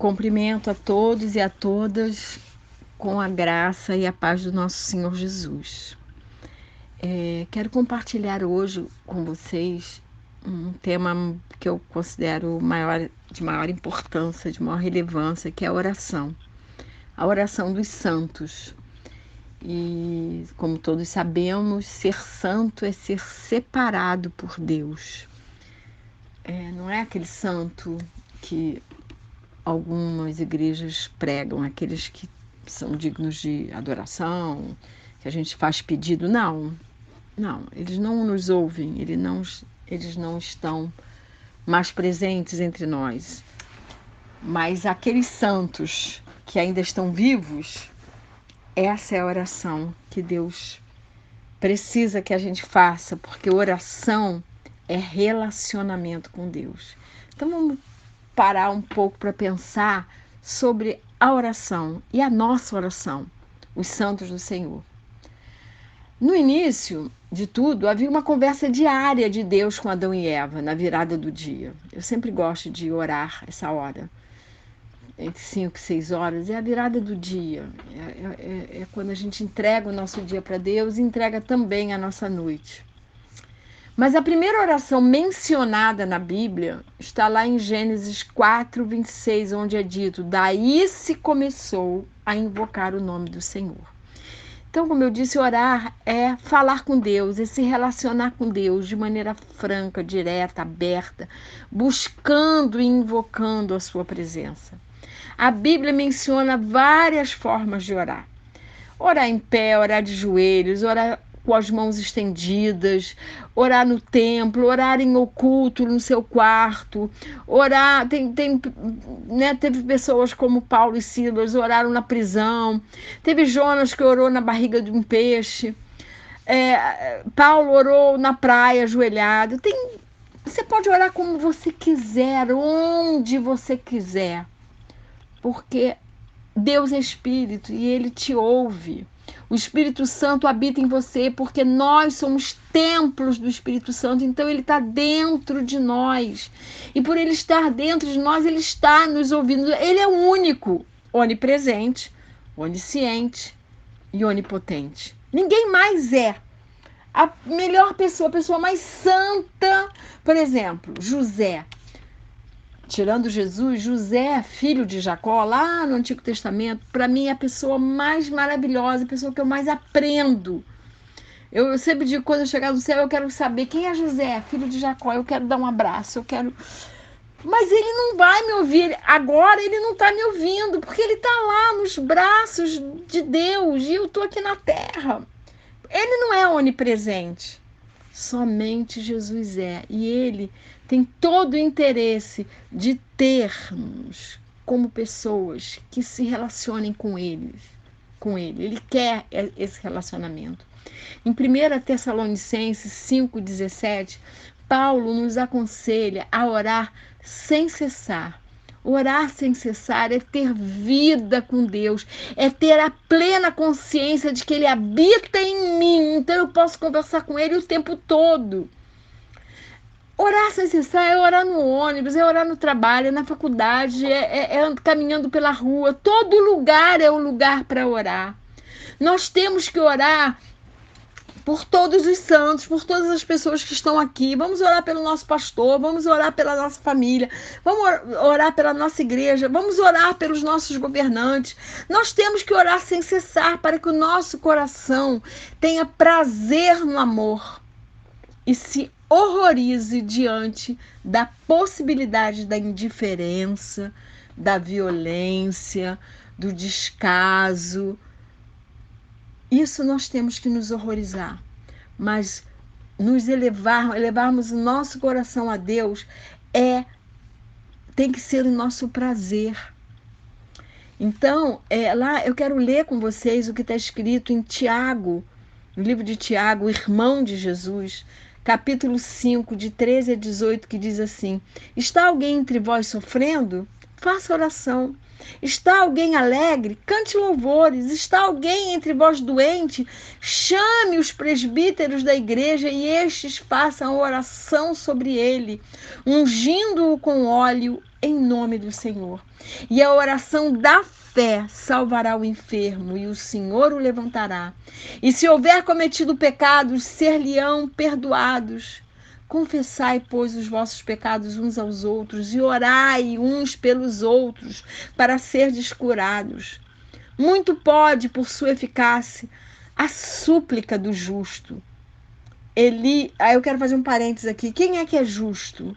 Cumprimento a todos e a todas com a graça e a paz do nosso Senhor Jesus. Quero compartilhar hoje com vocês um tema que eu considero de maior importância, de maior relevância, que é a oração dos santos. E, como todos sabemos, ser santo é ser separado por Deus. Não é aquele santo que algumas igrejas pregam, aqueles que são dignos de adoração, que a gente faz pedido. Não, eles não nos ouvem, eles não estão mais presentes entre nós. Mas aqueles santos que ainda estão vivos, essa é a oração que Deus precisa que a gente faça, porque oração é relacionamento com Deus. Então vamos parar um pouco para pensar sobre a oração e a nossa oração, os santos do Senhor. No início de tudo, havia uma conversa diária de Deus com Adão e Eva, na virada do dia. Eu sempre gosto de orar essa hora, entre 5 e 6 horas, é a virada do dia. É quando a gente entrega o nosso dia para Deus e entrega também a nossa noite. Mas a primeira oração mencionada na Bíblia está lá em Gênesis 4, 26, onde é dito: daí se começou a invocar o nome do Senhor. Então, como eu disse, orar é falar com Deus, é se relacionar com Deus de maneira franca, direta, aberta, buscando e invocando a sua presença. A Bíblia menciona várias formas de orar. Orar em pé, orar de joelhos, orar com as mãos estendidas, orar no templo, orar em oculto no seu quarto, orar, teve pessoas como Paulo e Silas, oraram na prisão, teve Jonas que orou na barriga de um peixe, Paulo orou na praia ajoelhado. Você pode orar como você quiser, onde você quiser, porque Deus é Espírito e Ele te ouve. O Espírito Santo habita em você porque nós somos templos do Espírito Santo, então Ele está dentro de nós. E por Ele estar dentro de nós, Ele está nos ouvindo. Ele é o único, onipresente, onisciente e onipotente. Ninguém mais é. A melhor pessoa, a pessoa mais santa, por exemplo, José. Tirando Jesus, José, filho de Jacó, lá no Antigo Testamento, para mim é a pessoa mais maravilhosa, a pessoa que eu mais aprendo. Eu sempre digo, quando eu chegar no céu, eu quero saber quem é José, filho de Jacó, eu quero dar um abraço, Mas ele não vai me ouvir, agora ele não está me ouvindo, porque ele está lá nos braços de Deus e eu estou aqui na terra. Ele não é onipresente, somente Jesus é, e Ele tem todo o interesse de termos como pessoas que se relacionem com Ele. Ele quer esse relacionamento. Em 1 Tessalonicenses 5,17, Paulo nos aconselha a orar sem cessar. Orar sem cessar é ter vida com Deus, é ter a plena consciência de que Ele habita em mim, então eu posso conversar com Ele o tempo todo. Orar sem cessar é orar no ônibus, é orar no trabalho, é na faculdade, é caminhando pela rua. Todo lugar é um lugar para orar. Nós temos que orar por todos os santos, por todas as pessoas que estão aqui. Vamos orar pelo nosso pastor, vamos orar pela nossa família, vamos orar pela nossa igreja, vamos orar pelos nossos governantes. Nós temos que orar sem cessar para que o nosso coração tenha prazer no amor e se horrorize diante da possibilidade da indiferença, da violência, do descaso. Isso nós temos que nos horrorizar, mas nos elevarmos o nosso coração a Deus tem que ser o nosso prazer. Então, lá eu quero ler com vocês o que está escrito em Tiago, no livro de Tiago, o irmão de Jesus, capítulo 5, de 13 a 18, que diz assim: está alguém entre vós sofrendo? Faça oração. Está alguém alegre? Cante louvores. Está alguém entre vós doente? Chame os presbíteros da igreja e estes façam oração sobre ele, ungindo-o com óleo em nome do Senhor. E a oração da fé salvará o enfermo e o Senhor o levantará. E se houver cometido pecados, ser-lhe-ão perdoados. Confessai, pois, os vossos pecados uns aos outros e orai uns pelos outros para serdes curados. Muito pode, por sua eficácia, a súplica do justo. Aí eu quero fazer um parênteses aqui. Quem é que é justo?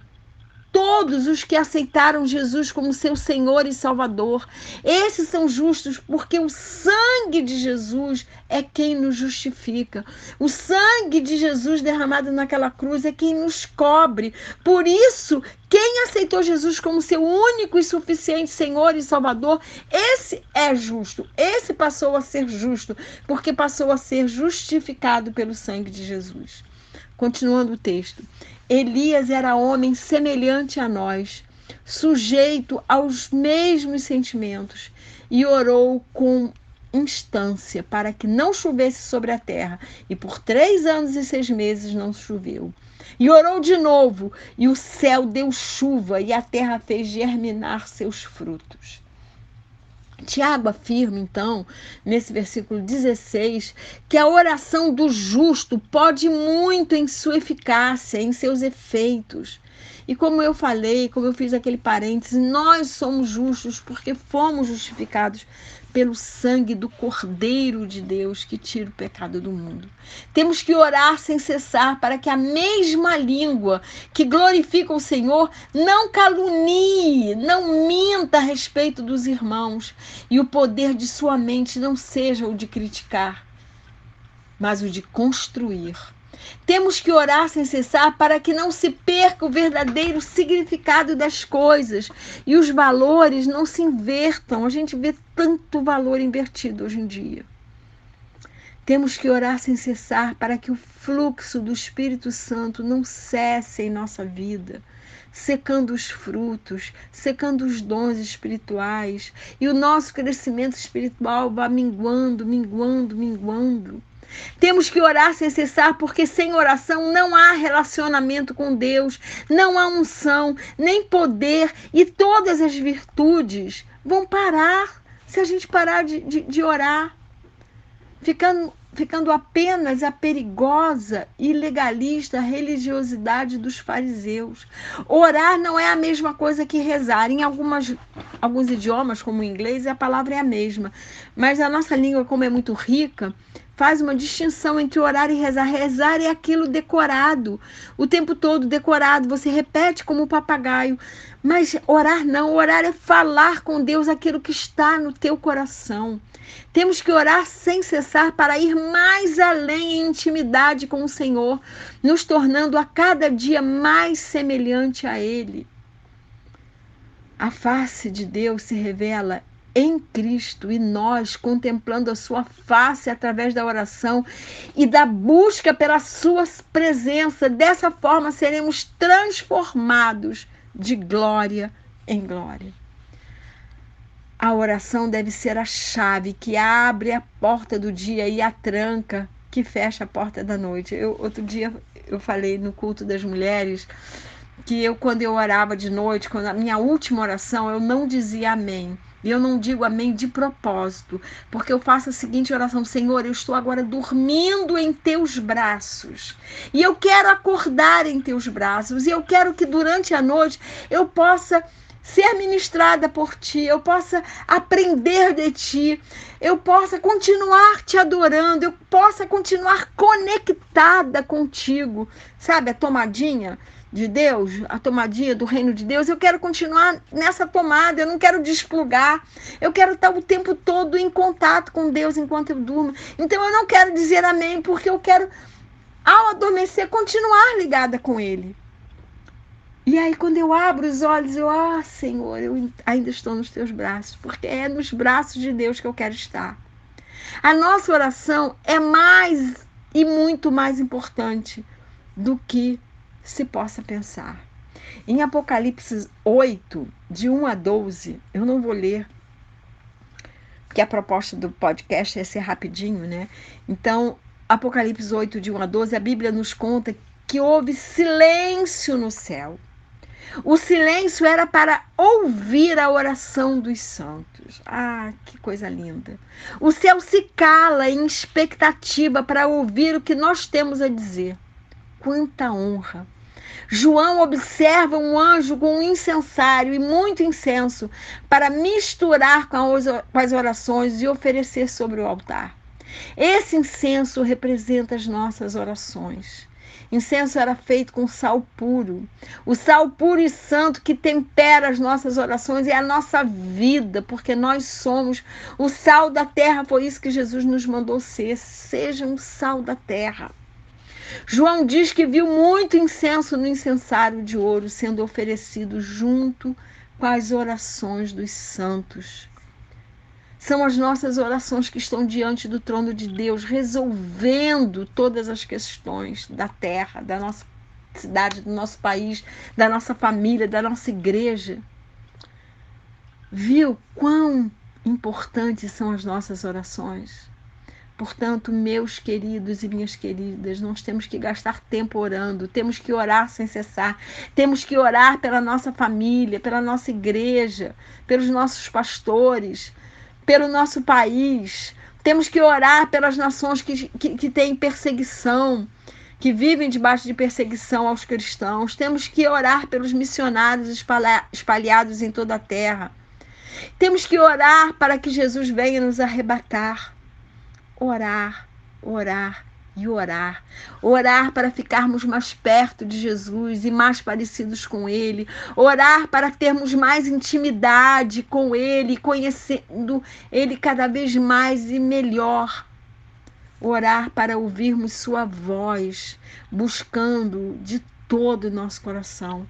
Todos os que aceitaram Jesus como seu Senhor e Salvador. Esses são justos porque o sangue de Jesus é quem nos justifica. O sangue de Jesus derramado naquela cruz é quem nos cobre. Por isso, quem aceitou Jesus como seu único e suficiente Senhor e Salvador, esse é justo. Esse passou a ser justo, porque passou a ser justificado pelo sangue de Jesus. Continuando o texto. Elias era homem semelhante a nós, sujeito aos mesmos sentimentos, e orou com instância para que não chovesse sobre a terra. E por 3 anos e 6 meses não choveu. E orou de novo, e o céu deu chuva, e a terra fez germinar seus frutos. Tiago afirma, então, nesse versículo 16, que a oração do justo pode muito em sua eficácia, em seus efeitos. E como eu falei, como eu fiz aquele parêntese, nós somos justos porque fomos justificados pelo sangue do Cordeiro de Deus que tira o pecado do mundo. Temos que orar sem cessar para que a mesma língua que glorifica o Senhor não calunie, não minta a respeito dos irmãos e o poder de sua mente não seja o de criticar, mas o de construir. Temos que orar sem cessar para que não se perca o verdadeiro significado das coisas e os valores não se invertam. A gente vê tanto valor invertido hoje em dia. Temos que orar sem cessar para que o fluxo do Espírito Santo não cesse em nossa vida, secando os frutos, secando os dons espirituais, e o nosso crescimento espiritual vá minguando, minguando, minguando. Temos que orar sem cessar, porque sem oração não há relacionamento com Deus, não há unção, nem poder, e todas as virtudes vão parar se a gente parar de orar, ficando apenas a perigosa e legalista religiosidade dos fariseus. Orar não é a mesma coisa que rezar. Em alguns idiomas, como o inglês, a palavra é a mesma, mas a nossa língua, como é muito rica, faz uma distinção entre orar e rezar. Rezar é aquilo decorado, o tempo todo decorado, você repete como um papagaio. Mas orar não, orar é falar com Deus aquilo que está no teu coração. Temos que orar sem cessar para ir mais além em intimidade com o Senhor, nos tornando a cada dia mais semelhante a Ele. A face de Deus se revela em Cristo, e nós, contemplando a sua face através da oração e da busca pela sua presença, dessa forma seremos transformados de glória em glória. A oração deve ser a chave que abre a porta do dia e a tranca que fecha a porta da noite. Outro dia eu falei no culto das mulheres que quando eu orava de noite, quando a minha última oração, eu não dizia amém. E eu não digo amém de propósito, porque eu faço a seguinte oração: Senhor, eu estou agora dormindo em teus braços, e eu quero acordar em teus braços, e eu quero que durante a noite eu possa ser ministrada por ti, eu possa aprender de ti, eu possa continuar te adorando, eu possa continuar conectada contigo. Sabe a tomadinha de Deus, a tomadinha do reino de Deus? Eu quero continuar nessa tomada, eu não quero desplugar, eu quero estar o tempo todo em contato com Deus enquanto eu durmo. Então eu não quero dizer amém, porque eu quero, ao adormecer, continuar ligada com Ele. E aí quando eu abro os olhos, Senhor, eu ainda estou nos teus braços, porque é nos braços de Deus que eu quero estar. A nossa oração é mais e muito mais importante do que se possa pensar. Em Apocalipse 8, de 1 a 12, eu não vou ler, porque a proposta do podcast é ser rapidinho, né? Então, Apocalipse 8, de 1 a 12, a Bíblia nos conta que houve silêncio no céu. O silêncio era para ouvir a oração dos santos. Ah, que coisa linda. O céu se cala em expectativa para ouvir o que nós temos a dizer. Quanta honra! João observa um anjo com um incensário e muito incenso para misturar com as orações e oferecer sobre o altar. Esse incenso representa as nossas orações. Incenso era feito com sal puro. O sal puro e santo que tempera as nossas orações é a nossa vida, porque nós somos o sal da terra. Foi isso que Jesus nos mandou ser. Seja um sal da terra. João diz que viu muito incenso no incensário de ouro sendo oferecido junto com as orações dos santos. São as nossas orações que estão diante do trono de Deus, resolvendo todas as questões da terra, da nossa cidade, do nosso país, da nossa família, da nossa igreja. Viu quão importantes são as nossas orações? Portanto, meus queridos e minhas queridas, nós temos que gastar tempo orando, temos que orar sem cessar, temos que orar pela nossa família, pela nossa igreja, pelos nossos pastores, pelo nosso país. Temos que orar pelas nações que têm perseguição, que vivem debaixo de perseguição aos cristãos. Temos que orar pelos missionários espalhados em toda a terra. Temos que orar para que Jesus venha nos arrebatar. Orar, orar e orar. Orar para ficarmos mais perto de Jesus e mais parecidos com Ele. Orar para termos mais intimidade com Ele, conhecendo Ele cada vez mais e melhor. Orar para ouvirmos Sua voz, buscando de todo o nosso coração,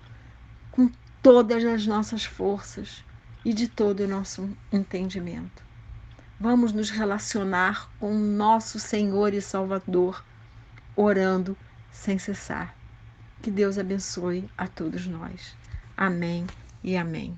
com todas as nossas forças e de todo o nosso entendimento. Vamos nos relacionar com o nosso Senhor e Salvador, orando sem cessar. Que Deus abençoe a todos nós. Amém e amém.